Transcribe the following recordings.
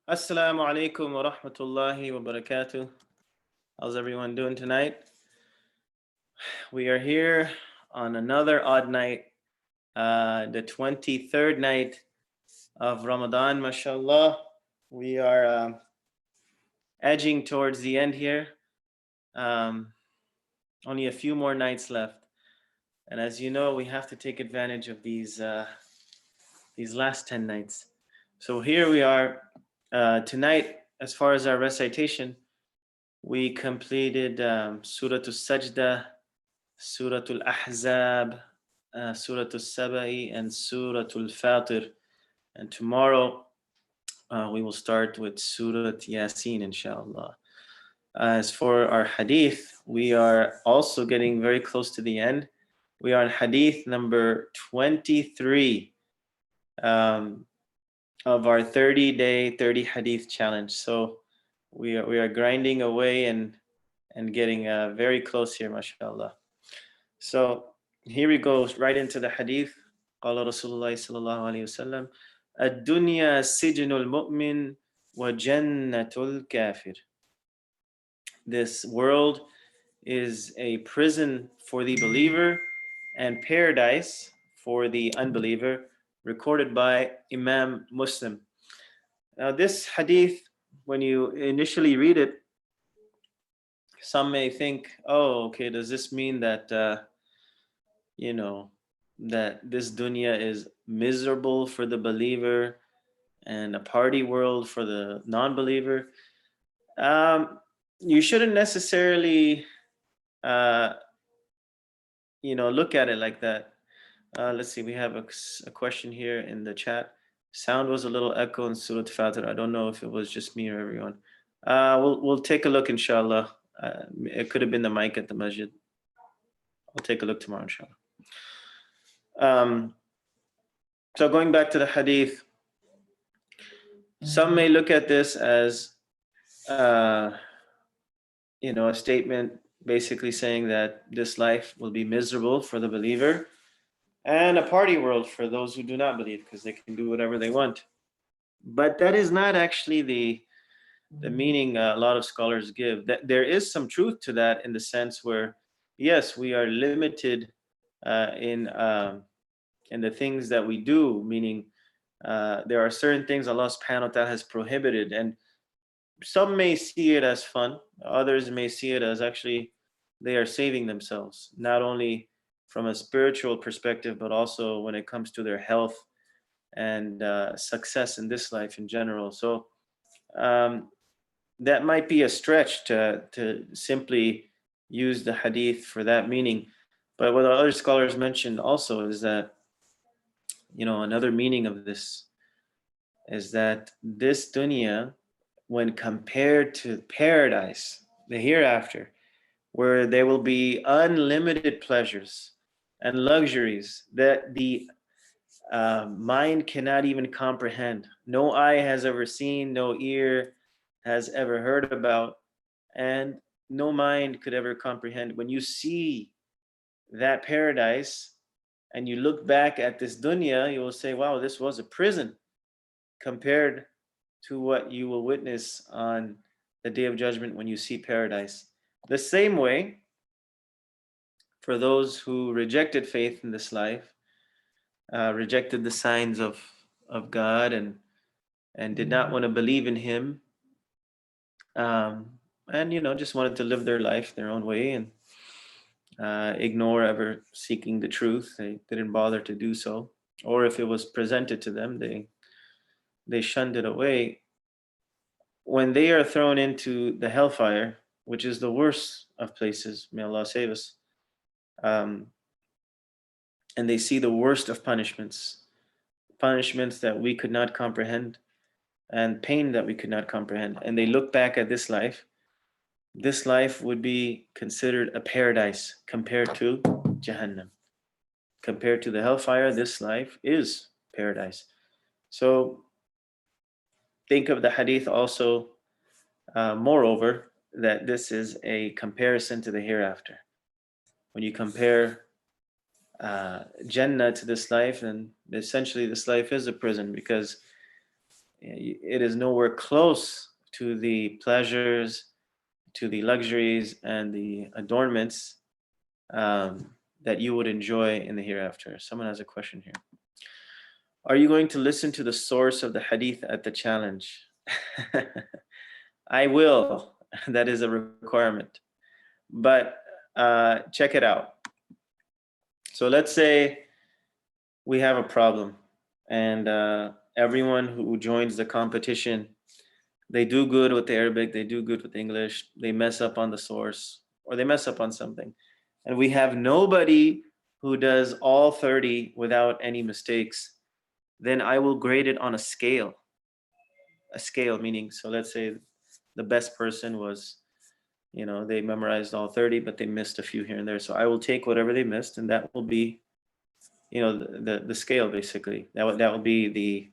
Assalamu alaikum wa rahmatullahi wa barakatuh. How's everyone doing tonight? We are here on another odd night, the 23rd night of Ramadan, mashallah. We are edging towards the end here. Um, Only a few more nights left. And as you know, we have to take advantage of these last 10 nights. So here we are tonight, as far as our recitation. We completed Surah Al-Sajda, Surah Al-Ahzab, Surah Al-Saba'i, and Surah Al-Fatir. And tomorrow we will start with Surah Yasin, inshallah. As for our hadith, we are also getting very close to the end. We are in hadith number 23 of our 30-day, 30 hadith challenge. So we are grinding away and getting very close here, mashallah. So here we go right into the hadith. قال رسول الله صلى الله عليه وسلم الدنيا سجن المؤمن وجنة الكافر. This world is a prison for the believer and paradise for the unbeliever, recorded by Imam Muslim. Now this hadith, when you initially read it, some may think, oh, okay, does this mean that that this dunya is miserable for the believer and a party world for the non-believer? You shouldn't necessarily uh, look at it like that. Let's see, we have a question here in the chat. Sound was a little echo in Surah Fatir. I don't know if it was just me or everyone. We'll take a look, inshallah. It could have been the mic at the masjid. I'll take a look tomorrow, inshallah. So going back to the hadith, some may look at this as a statement basically saying that this life will be miserable for the believer and a party world for those who do not believe, because they can do whatever they want. But that is not actually the meaning a lot of scholars give. That there is some truth to that, in the sense where, yes, we are limited in the things that we do, meaning there are certain things Allah subhanahu wa ta'ala has prohibited, and some may see it as fun, others may see it as actually they are saving themselves, not only from a spiritual perspective, but also when it comes to their health and success in this life in general. So that might be a stretch to simply use the hadith for that meaning. But what other scholars mentioned also is that, another meaning of this is that this dunya, when compared to paradise, the hereafter, where there will be unlimited pleasures and luxuries that the mind cannot even comprehend. No eye has ever seen, no ear has ever heard about, and no mind could ever comprehend. When you see that paradise and you look back at this dunya, you will say, wow, this was a prison compared to what you will witness on the Day of Judgment when you see paradise. The same way, for those who rejected faith in this life, rejected the signs of God, and did not want to believe in Him, and just wanted to live their life their own way and ignore ever seeking the truth. They didn't bother to do so, or if it was presented to them, they shunned it away. When they are thrown into the hellfire, which is the worst of places, may Allah save us, and they see the worst of punishments that we could not comprehend, and pain that we could not comprehend, and they look back at this life would be considered a paradise compared to Jahannam. Compared to the hellfire, this life is paradise. So think of the hadith also, moreover, that this is a comparison to the hereafter. When you compare Jannah to this life, then essentially this life is a prison, because It is nowhere close to the pleasures, to the luxuries, and the adornments that you would enjoy in the hereafter. Someone has a question here. Are you going to listen to the source of the hadith at the challenge? I will. That is a requirement. But check it out. So let's say we have a problem, and everyone who joins the competition, they do good with the Arabic, they do good with English, they mess up on the source, or they mess up on something. And we have nobody who does all 30 without any mistakes. Then I will grade it on a scale. A scale meaning, so let's say the best person was, they memorized all 30, but they missed a few here and there. So I will take whatever they missed, and that will be, the scale basically. That will be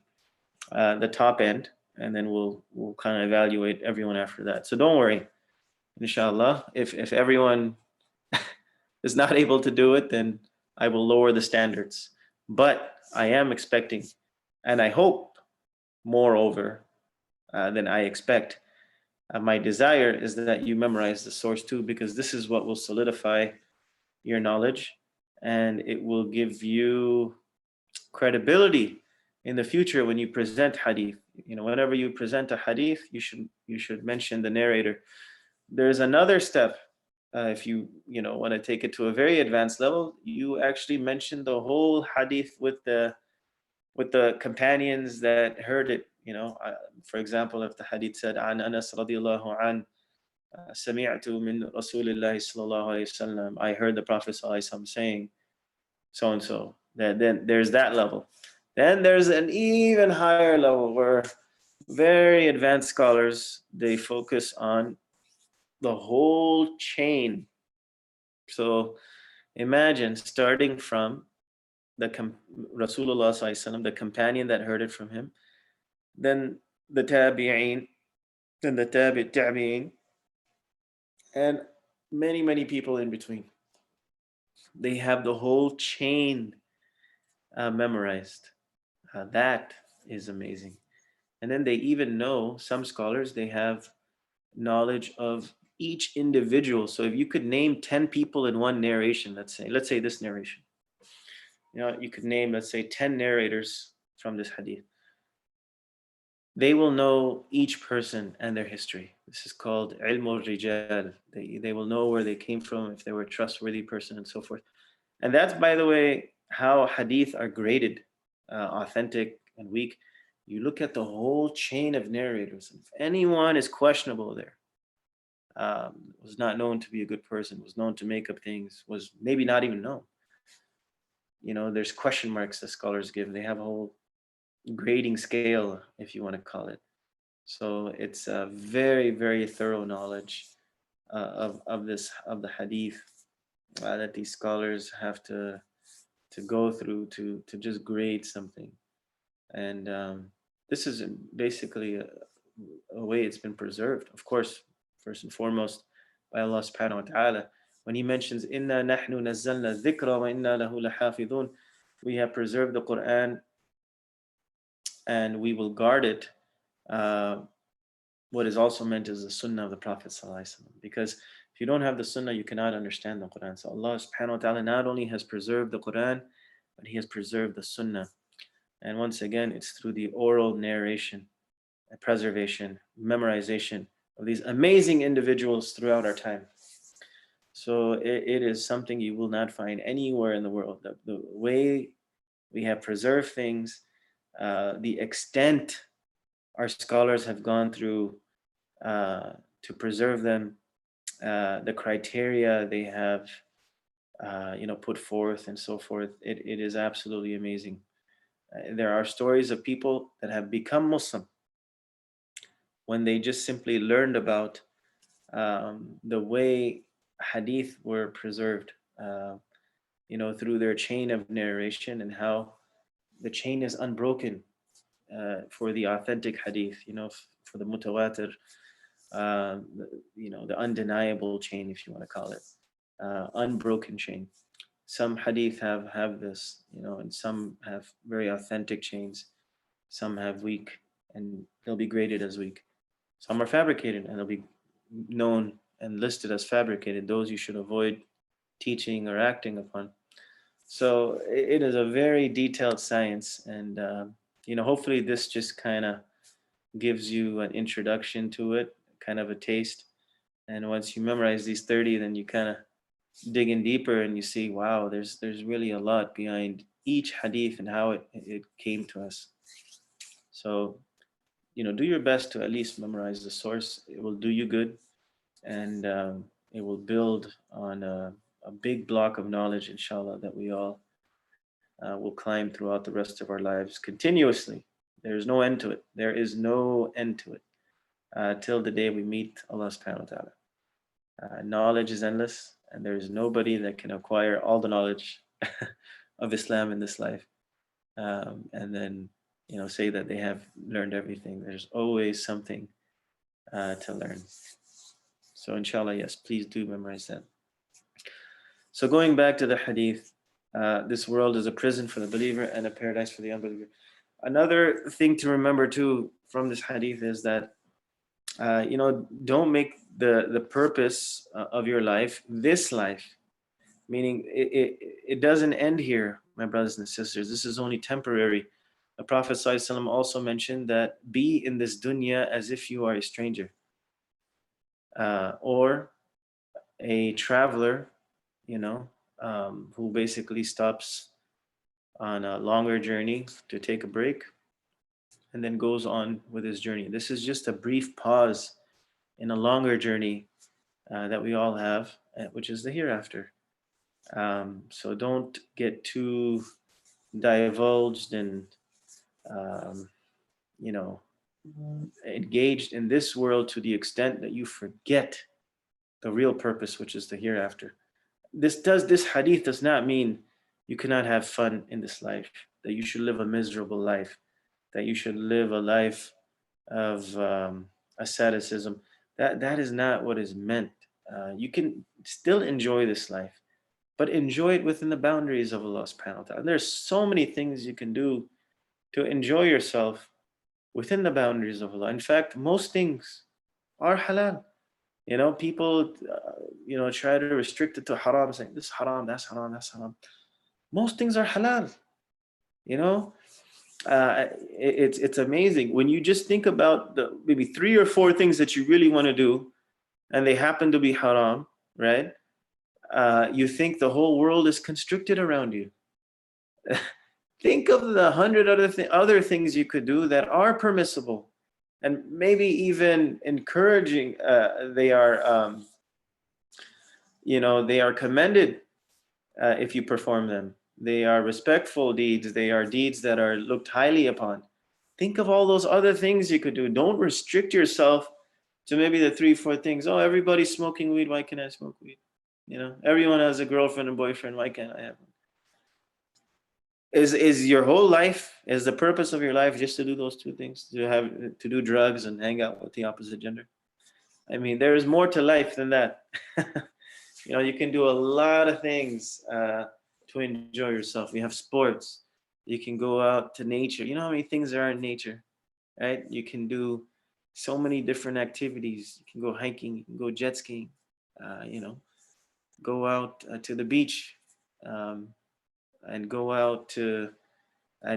the top end, and then we'll kind of evaluate everyone after that. So don't worry, inshallah. If everyone is not able to do it, then I will lower the standards. But I am expecting, and I hope, moreover, than I expect. My desire is that you memorize the source too, because this is what will solidify your knowledge, and it will give you credibility in the future when you present hadith. Whenever you present a hadith, you should mention the narrator. There's another step. If you want to take it to a very advanced level, you actually mention the whole hadith with the companions that heard it. For example, if the hadith said, "An Anas radiyallahu an, sami'tu min Rasulillahi sallallahu alayhi wasallam," I heard the Prophet sallallahu alayhi wasallam saying so and so. Then there's that level. Then there's an even higher level where very advanced scholars, they focus on the whole chain. So imagine starting from the Rasulullah sallallahu alayhi wasallam, the companion that heard it from him, then the tabi'een, then the tabi'een, and many people in between. They have the whole chain memorized. That is amazing. And then they even know, some scholars, they have knowledge of each individual. So if you could name 10 people in one narration, let's say this narration, you could name, let's say, 10 narrators from this hadith. They will know each person and their history. This is called ilmul rijal. They will know where they came from, if they were a trustworthy person, and so forth. And that's, by the way, how hadith are graded, authentic and weak. You look at the whole chain of narrators. If anyone is questionable there, was not known to be a good person, was known to make up things, was maybe not even known. There's question marks that scholars give. They have a whole grading scale, if you want to call it. So it's a very, very thorough knowledge of the hadith that these scholars have to go through to just grade something. And this is basically a way it's been preserved. Of course, first and foremost, by Allah subhanahu wa ta'ala. When he mentions, "Inna nahnu nazzalna dhikra wa inna lahu lahafidhun," we have preserved the Quran and we will guard it. What is also meant is the sunnah of the Prophet ﷺ. Because if you don't have the sunnah, you cannot understand the Quran. So Allah subhanahu wa ta'ala not only has preserved the Quran, but he has preserved the sunnah. And once again, it's through the oral narration, preservation, memorization of these amazing individuals throughout our time. So it is something you will not find anywhere in the world. The way we have preserved things, the extent our scholars have gone through to preserve them, the criteria they have put forth, and so forth, it is absolutely amazing. There are stories of people that have become Muslim when they just simply learned about the way hadith were preserved, through their chain of narration, and how the chain is unbroken for the authentic hadith, for the mutawatir, the undeniable chain, if you want to call it, unbroken chain. Some hadith have this, and some have very authentic chains. Some have weak and they'll be graded as weak. Some are fabricated and they'll be known and listed as fabricated. Those you should avoid teaching or acting upon. So it is a very detailed science, and hopefully this just kind of gives you an introduction to it, kind of a taste. And once you memorize these 30, then you kind of dig in deeper and you see, wow, there's really a lot behind each hadith and how it came to us. So, do your best to at least memorize the source. It will do you good, and it will build on a big block of knowledge, inshallah, that we all will climb throughout the rest of our lives continuously. There is no end to it. There is no end to it till the day we meet Allah subhanahu wa ta'ala. Knowledge is endless, and there is nobody that can acquire all the knowledge of Islam in this life, and then say that they have learned everything. There's always something to learn. So inshallah, yes, please do memorize that. So going back to the hadith, this world is a prison for the believer and a paradise for the unbeliever. Another thing to remember too from this hadith is that don't make the purpose of your life this life, meaning it doesn't end here, my brothers and sisters. This is only temporary. The Prophet ﷺ also mentioned that be in this dunya as if you are a stranger, or a traveler, who basically stops on a longer journey to take a break and then goes on with his journey. This is just a brief pause in a longer journey that we all have, which is the hereafter. So don't get too divulged and engaged in this world to the extent that you forget the real purpose, which is the hereafter. This hadith does not mean you cannot have fun in this life, that you should live a miserable life, that you should live a life of asceticism. That is not what is meant. You can still enjoy this life, but enjoy it within the boundaries of Allah subhanahu wa ta'ala. And there's so many things you can do to enjoy yourself within the boundaries of Allah. In fact, most things are halal. People, try to restrict it to haram, saying this haram, that's haram, that's haram. Most things are halal. It's amazing when you just think about the maybe 3 or 4 things that you really want to do, and they happen to be haram, right? You think the whole world is constricted around you. Think of the 100 other things you could do that are permissible, and maybe even encouraging. They are, they are commended if you perform them. They are respectful deeds. They are deeds that are looked highly upon. Think of all those other things you could do. Don't restrict yourself to maybe the 3, 4 things. Oh, everybody's smoking weed. Why can't I smoke weed? Everyone has a girlfriend and boyfriend. Why can't I have one? Is your whole life, is the purpose of your life just to do those 2 things, to do drugs and hang out with the opposite gender? I mean, there is more to life than that. You can do a lot of things to enjoy yourself. You have sports. You can go out to nature. You know how many things there are in nature, right? You can do so many different activities. You can go hiking. You can go jet skiing. Go out to the beach. And go out to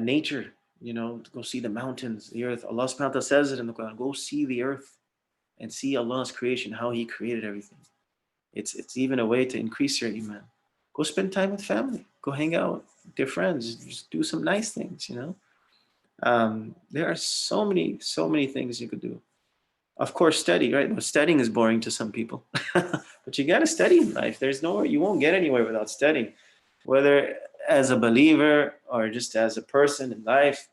nature, to go see the mountains, the earth. Allah subhanahu wa ta'ala says it in the Quran, go see the earth and see Allah's creation, how He created everything. It's even a way to increase your iman. Go spend time with family. Go hang out with your friends. Just do some nice things, There are so many things you could do. Of course, study, right? Well, studying is boring to some people. But you got to study in life. You won't get anywhere without studying. Whether as a believer or just as a person in life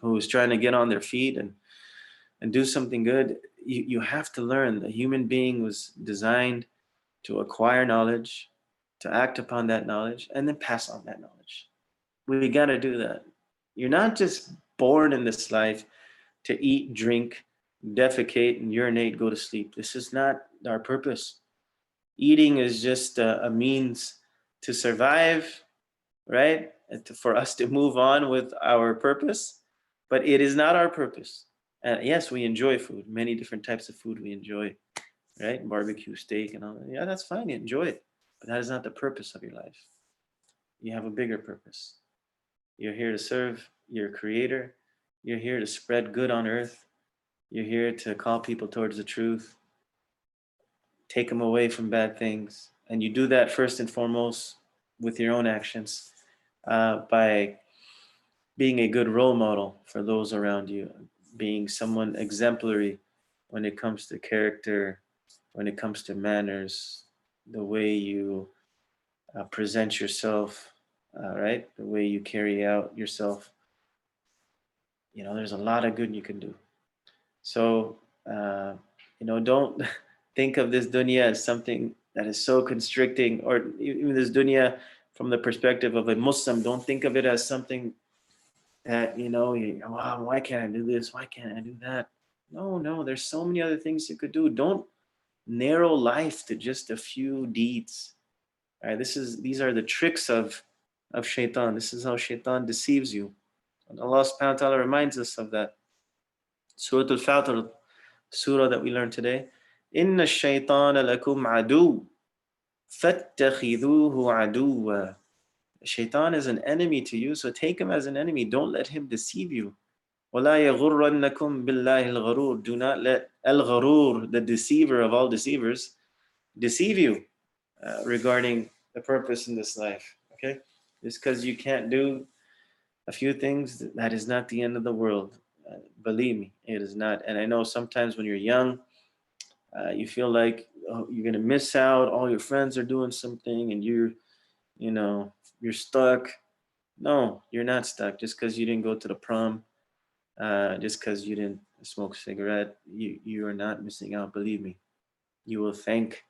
who's trying to get on their feet and do something good, you have to learn. The human being was designed to acquire knowledge, to act upon that knowledge, and then pass on that knowledge. We got to do that. You're not just born in this life to eat, drink, defecate, and urinate, go to sleep. This is not our purpose. Eating is just a means to survive, right? And for us to move on with our purpose. But it is not our purpose. Yes, we enjoy food, many different types of food we enjoy, right? Barbecue, steak, and all that. Yeah, that's fine. You enjoy it. But that is not the purpose of your life. You have a bigger purpose. You're here to serve your creator. You're here to spread good on earth. You're here to call people towards the truth, take them away from bad things. And you do that first and foremost with your own actions, by being a good role model for those around you, being someone exemplary when it comes to character, when it comes to manners, the way you present yourself, right? The way you carry out yourself. There's a lot of good you can do. So, don't think of this dunya as something that is so constricting, or even this dunya from the perspective of a Muslim. Don't think of it as something that, wow, why can't I do this? Why can't I do that? No, there's so many other things you could do. Don't narrow life to just a few deeds. All right, these are the tricks of shaitan. This is how shaitan deceives you. And Allah subhanahu wa ta'ala reminds us of that. Surah Al-Fatir, surah that we learned today. Inna shaytana lakum adu, fattakhidhuhu aduwa. Shaitan is an enemy to you, so take him as an enemy. Don't let him deceive you. وَلَا يَغُرَّنَّكُمْ بِاللَّهِ الْغَرُورِ. Do not let al-gharur, the deceiver of all deceivers, deceive you regarding the purpose in this life. Okay? Just because you can't do a few things, that is not the end of the world. Believe me, it is not. And I know sometimes when you're young, you feel like, oh, you're gonna miss out. All your friends are doing something, and you know, you're stuck. No, you're not stuck. Just because you didn't go to the prom, just because you didn't smoke a cigarette, you are not missing out. Believe me, you will thank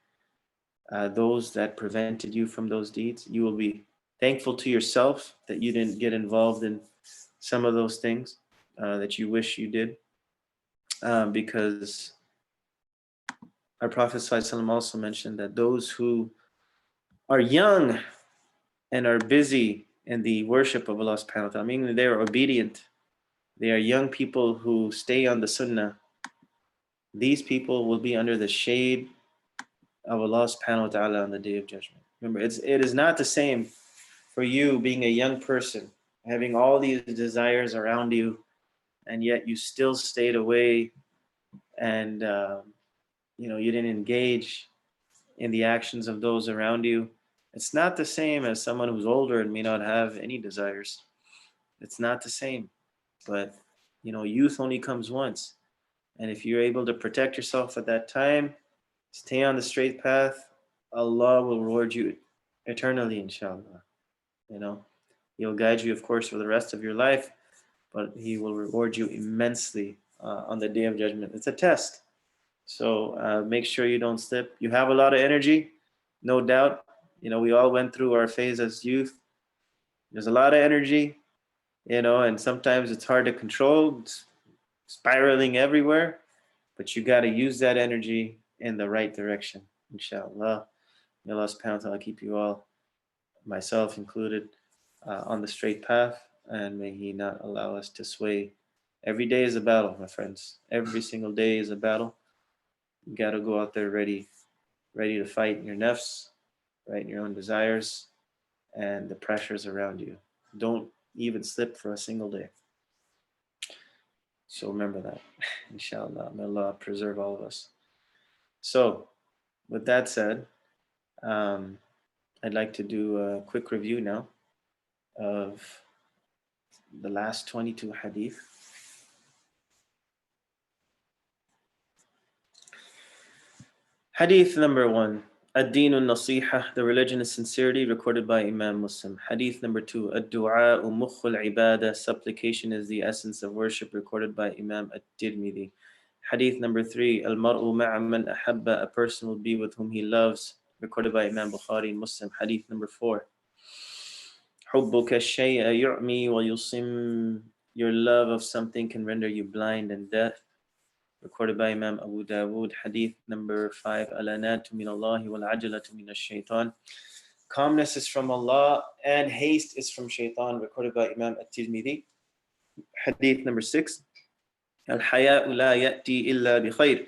those that prevented you from those deeds. You will be thankful to yourself that you didn't get involved in some of those things that you wish you did, because our Prophet ﷺ also mentioned that those who are young and are busy in the worship of Allah subhanahu wa ta'ala, meaning they are obedient, they are young people who stay on the sunnah, these people will be under the shade of Allah subhanahu wa ta'ala on the day of judgment. Remember, it is not the same for you being a young person, having all these desires around you, and yet you still stayed away, and you didn't engage in the actions of those around you. It's not the same as someone who's older and may not have any desires. It's not the same. But youth only comes once. And if you're able to protect yourself at that time, stay on the straight path, Allah will reward you eternally, inshallah. He'll guide you, of course, for the rest of your life, but He will reward you immensely on the day of judgment. It's a test. So make sure you don't slip. You have a lot of energy, no doubt. We all went through our phase as youth. There's a lot of energy, and sometimes it's hard to control. It's spiraling everywhere, but you got to use that energy in the right direction, inshallah. May Allah subhanahu wa ta'ala keep you all, myself included, on the straight path, and may He not allow us to sway. Every day is a battle, my friends. Every single day is a battle. You got to go out there ready to fight your nafs, right? Your own desires and the pressures around you. Don't even slip for a single day. So remember that, inshallah. May Allah preserve all of us. So, with that said, I'd like to do a quick review now of the last 22 hadith. Hadith number 1. Ad-Dinu Nasiha, the religion is sincerity, recorded by Imam Muslim. Hadith number 2. Ad-Du'a Mukhul Ibadah, supplication is the essence of worship, recorded by Imam At-Tirmidhi. Hadith number 3. Al-Mar'u ma'a man ahabba, a person will be with whom he loves, recorded by Imam Bukhari and Muslim. Hadith number 4. Hubbuka shay'a yu'mi wa yusim, your love of something can render you blind and deaf, recorded by Imam Abu Dawood. Hadith number 5. Alanatu min Allahi wal ajalatu min ash-shaytan, calmness is from Allah and haste is from shaitan, recorded by Imam At-Tirmidhi. Hadith number 6. Al-haya'u la ya'ti illa bi khair.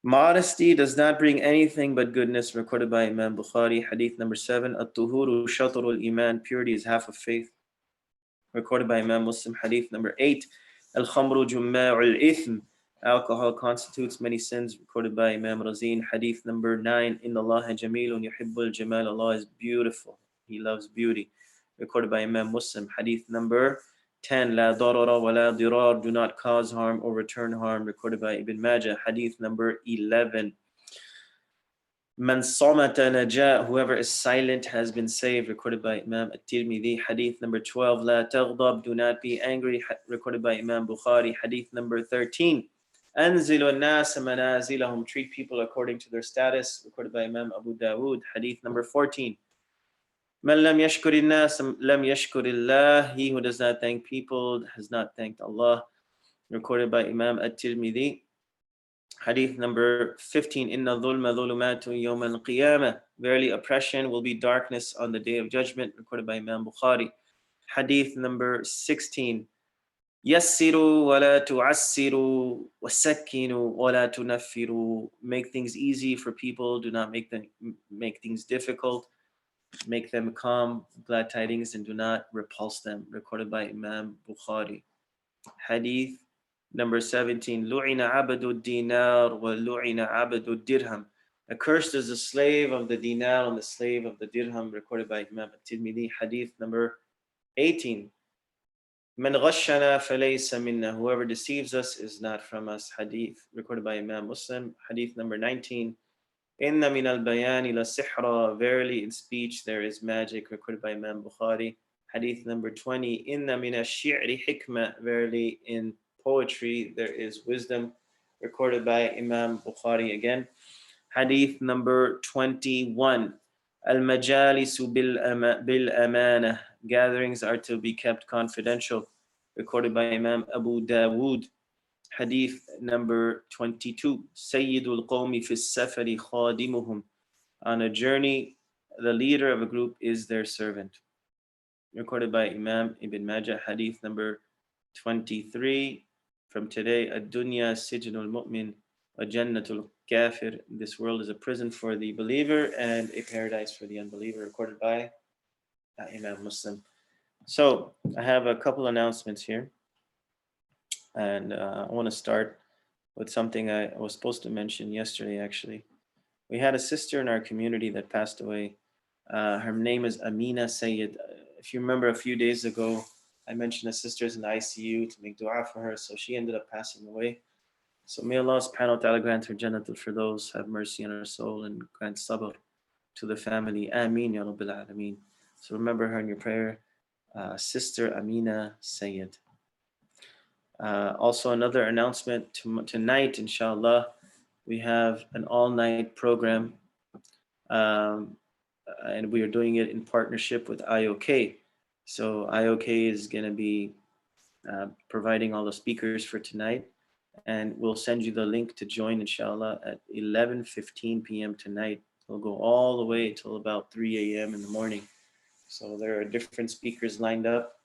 Modesty does not bring anything but goodness, recorded by Imam Bukhari. Hadith number 7. At-tuhuru shatrul iman. Purity is half of faith, recorded by Imam Muslim. Hadith number 8. Al-khamru jumma'ul ithm. Alcohol constitutes many sins, recorded by Imam Razin. Hadith number 9. Inna Allaha jamilun yuhibbul jamal. Allah is beautiful, He loves beauty, recorded by Imam Muslim. Hadith number 10. La darara wa la dirar. Do not cause harm or return harm, recorded by Ibn Majah. Hadith number 11. Man samata naja, whoever is silent has been saved, recorded by Imam At-Tirmidhi. Hadith number 12. La taghdab, do not be angry, recorded by Imam Bukhari. Hadith number 13. Anzilu an-nas manazilahum, treat people according to their status, recorded by Imam Abu Dawood. Hadith number 14. Man lam yashkuri an-nas lam yashkuri Allah, he who does not thank people has not thanked Allah, recorded by Imam At-Tirmidhi. Hadith number 15. Inna dhulma dhulumatu yawm al-qiyamah. Verily oppression will be darkness on the day of judgment, recorded by Imam Bukhari. Hadith number 16. Yassiru wa la tu'assiru wasakkinu wa la tunaffiru. Make things easy for people, do not make things difficult. Make them calm, glad tidings, and do not repulse them, recorded by Imam Bukhari. Hadith number 17. Lu'ina abadu dinar wa lu'ina abadu dirham. Accursed is the slave of the dinar and the slave of the dirham, recorded by Imam At-Tirmidhi. Hadith number 18. Man ghashana falaysa minna. Whoever deceives us is not from us. Hadith recorded by Imam Muslim. Hadith number 19. Inna min al-bayani la sihra. Verily in speech there is magic, recorded by Imam Bukhari. Hadith number 20. Inna min ash-shi'ri hikmah. Verily in poetry there is wisdom, recorded by Imam Bukhari again. Hadith number 21. Al-majalisu bil-amana. Gatherings are to be kept confidential, recorded by Imam Abu Dawood. Hadith number 22. Sayyidul qawmi fi safari khadimuhum. On a journey, the leader of a group is their servant, recorded by Imam Ibn Majah. Hadith number 23. From today, ad-dunya sijnul mu'min wa jannatul kafir. This world is a prison for the believer and a paradise for the unbeliever, recorded by Imam Muslim. So I have a couple announcements here, and I want to start with something I was supposed to mention yesterday. Actually, we had a sister in our community that passed away. Her name is Amina Sayyid. If you remember, a few days ago I mentioned a sister's in the ICU to make dua for her, so she ended up passing away. So may Allah subhanahu wa ta'ala grant her Jannatul Firdaus, have mercy on her soul, and grant sabr to the family. Ameen ya Rabbil Alameen. So remember her in your prayer, Sister Amina Sayyid. Also another announcement, tonight inshallah we have an all-night program, and we are doing it in partnership with IOK. So IOK is going to be providing all the speakers for tonight, and we'll send you the link to join inshallah at 11:15 p.m. tonight. We'll go all the way till about 3 a.m. in the morning. So there are different speakers lined up.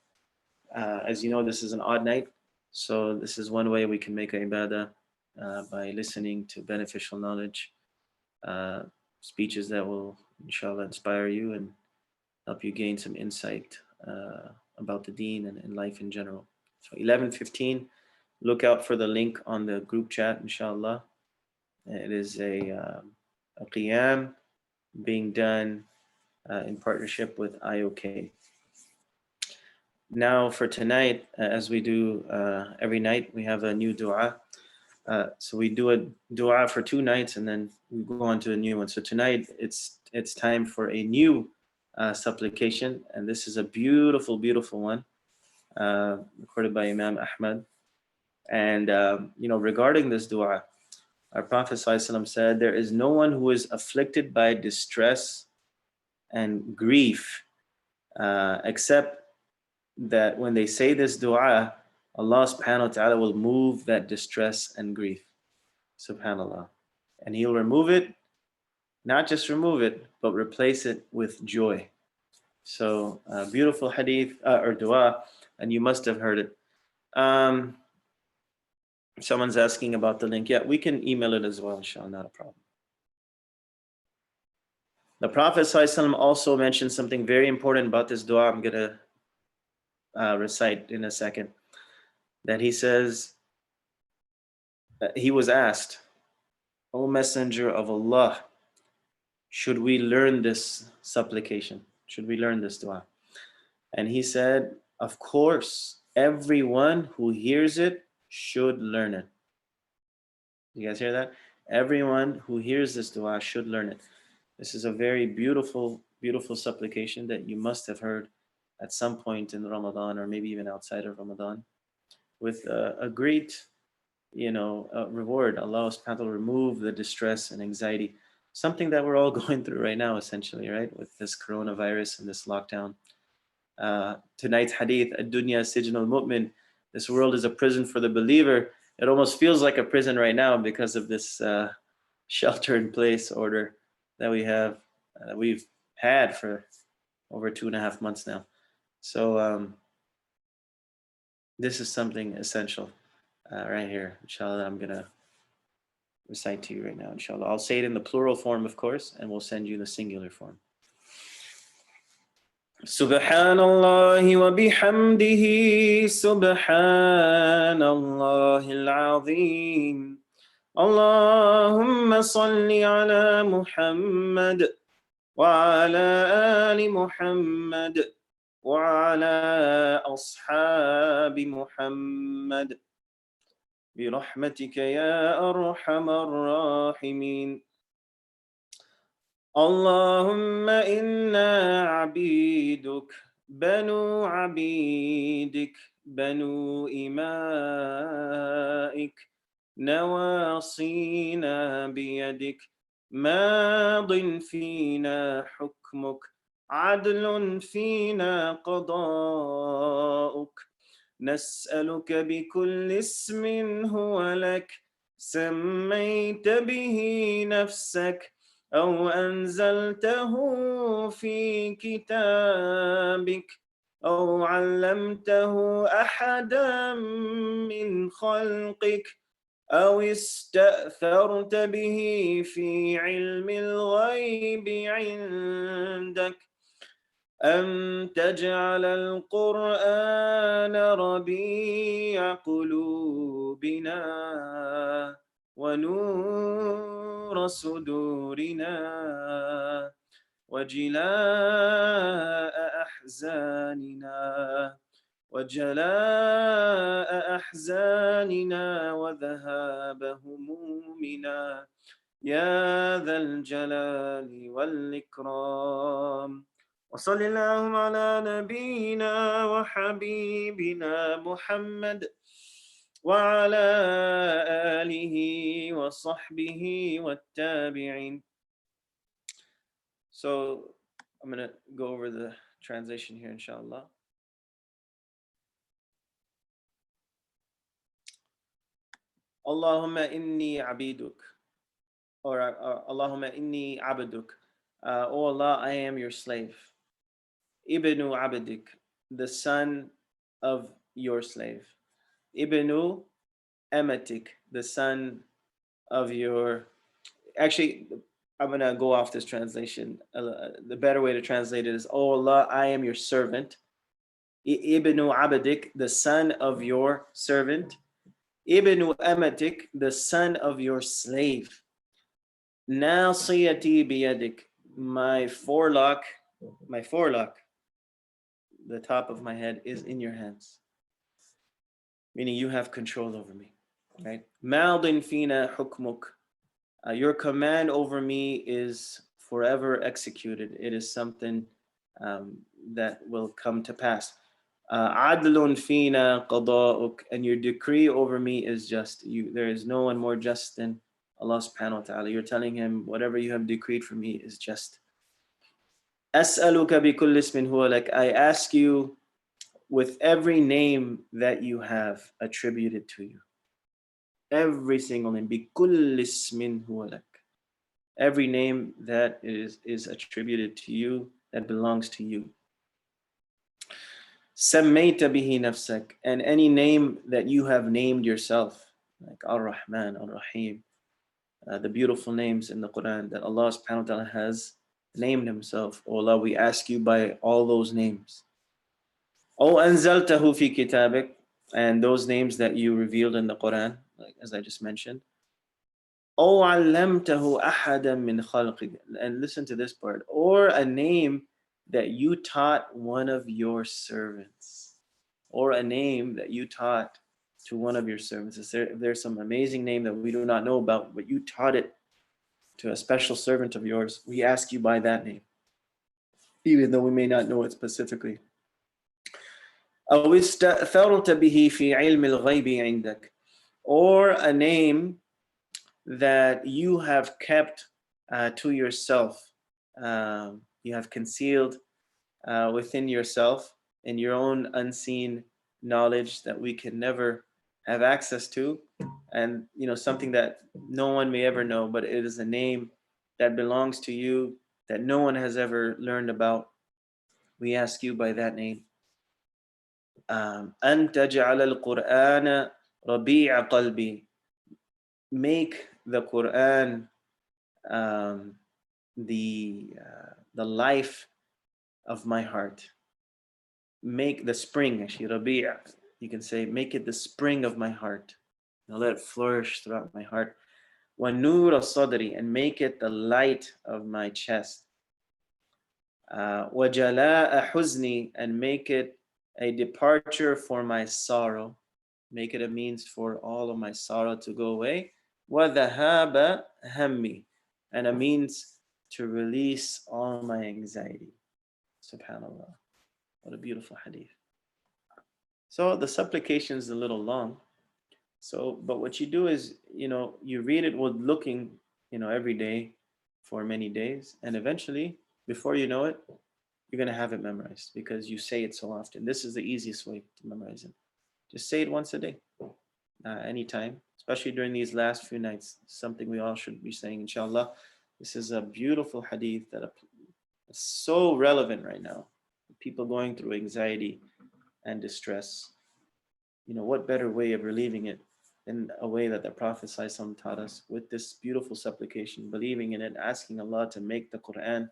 As you know, this is an odd night, so this is one way we can make an ibadah, by listening to beneficial knowledge, speeches that will inshallah inspire you and help you gain some insight about the deen and life in general. So 11:15, look out for the link on the group chat inshallah. It is a qiyam being done in partnership with IOK. Now for tonight, as we do every night, we have a new dua. So we do a dua for 2 nights and then we go on to a new one. So tonight it's time for a new supplication, and this is a beautiful, beautiful one, recorded by Imam Ahmad. And regarding this dua, our Prophet ﷺ said, there is no one who is afflicted by distress and grief except that when they say this dua, Allah subhanahu wa ta'ala will move that distress and grief. Subhanallah. And He'll remove it, not just remove it, but replace it with joy. So beautiful hadith or dua, and you must have heard it. Um, someone's asking about the link. Yeah, we can email it as well, inshallah, not a problem. The Prophet ﷺ also mentioned something very important about this dua. I'm going to recite in a second. That he says, he was asked, O Messenger of Allah, should we learn this supplication? Should we learn this dua? And he said, of course, everyone who hears it should learn it. You guys hear that? Everyone who hears this dua should learn it. This is a very beautiful, beautiful supplication that you must have heard at some point in Ramadan, or maybe even outside of Ramadan, with a great, reward. Allah subhanahu wa ta'ala remove the distress and anxiety, something that we're all going through right now, essentially, right? With this coronavirus and this lockdown. Tonight's hadith, ad-dunya sijn al-mu'min, this world is a prison for the believer. It almost feels like a prison right now because of this shelter-in-place order that we've had for over 2.5 months now. So this is something essential right here, inshallah. I'm gonna recite to you right now, inshallah. I'll say it in the plural form, of course, and we'll send you the singular form. Subhanallah wa bihamdihi, subhanallahil azim. Allahumma salli ala Muhammad wa ala ali Muhammad wa ala ashabi Muhammad برحمتك يا أرحم الراحمين. اللهم إنا عبيدك بنو عبيدك بنو إمائك نواصينا بيدك ماض فينا حكمك عدل فينا قضاؤك نسألك بكل اسم هو لك سميت به نفسك أو أنزلته في كتابك أو علمته أحدا من خلقك أو استأثرت به في علم الغيب عندك أن تجعل القرآن ربيع قلوبنا ونور صدورنا وجلاء أحزاننا وذهاب همومنا يا ذا الجلال والإكرام. وصل اللهم على نبينا وحبيبنا محمد وعلى آله وصحبه والتابعين. So I'm going to go over the translation here, inshallah. Allahumma inni abiduk, or Allahumma inni abduk. Oh Allah, I am your slave. Ibnu abadik, the son of your slave. Ibnu amatik, the son of your. Actually, I'm going to go off this translation. The better way to translate it is, oh Allah, I am your servant. Ibnu abadik, the son of your servant. Ibnu amatik, the son of your slave. Nasiyati biyadik, my forelock, the top of my head is in your hands. Meaning you have control over me, right? Maldin fina hukmuk, your command over me is forever executed. It is something that will come to pass. Adlun fina qada'uk, and your decree over me is just. There is no one more just than Allah subhanahu wa ta'ala. You're telling him whatever you have decreed for me is just. As'aluka bi kulli ismin huwa lak, I ask you with every name that you have attributed to you. Every single name. Bi kulli ismin huwa lak. Every name that is attributed to you, that belongs to you. سَمَّيْتَ بِهِ نَفْسَكَ, and any name that you have named yourself, like Ar-Rahman, Ar-Rahim, the beautiful names in the Quran that Allah subhanahu wa ta'ala has named himself. Oh Allah, we ask you by all those names. O anzaltahu fi kitabik, and those names that you revealed in the Quran, like as I just mentioned. O allamtahu ahadan min khalqik, and listen to this part, or a name that you taught one of your servants, or a name that you taught to one of your servants. If there's some amazing name that we do not know about, but you taught it to a special servant of yours, we ask you by that name, even though we may not know it specifically. أو استأثرت به في علم الغيب عندك, or a name that you have kept to yourself, you have concealed within yourself in your own unseen knowledge that we can never have access to, and something that no one may ever know, but it is a name that belongs to you that no one has ever learned about. We ask you by that name. أن تجعل القرآن ربيع قلبي, make the Quran the life of my heart. Make the spring, actually, Rabi', you can say, make it the spring of my heart. Now let it flourish throughout my heart. وَنُورَ الصَّدْرِ, and make it the light of my chest. وَجَلَاءَ حُزْنِي, and make it a departure for my sorrow. Make it a means for all of my sorrow to go away. وَذَهَابَ هَمِّي, and a means to release all my anxiety. Subhanallah. What a beautiful hadith. So the supplication is a little long. But what you do is, you read it with looking, every day for many days. And eventually, before you know it, you're going to have it memorized because you say it so often. This is the easiest way to memorize it. Just say it once a day, anytime, especially during these last few nights. Something we all should be saying, inshallah. This is a beautiful hadith that is so relevant right now. People going through anxiety and distress. What better way of relieving it in a way that the Prophet ﷺ taught us, with this beautiful supplication, believing in it, asking Allah to make the Quran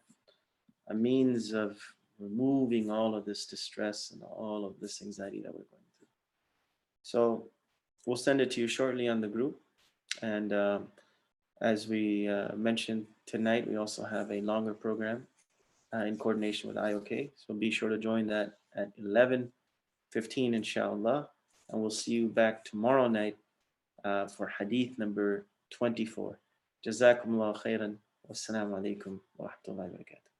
a means of removing all of this distress and all of this anxiety that we're going through. So we'll send it to you shortly on the group. And as we mentioned tonight, we also have a longer program in coordination with IOK. So be sure to join that at 11:15, inshallah. And we'll see you back tomorrow night for hadith number 24. Jazakumullah khairan. Wassalamu alaikum wa rahmatullahi wa barakatuh.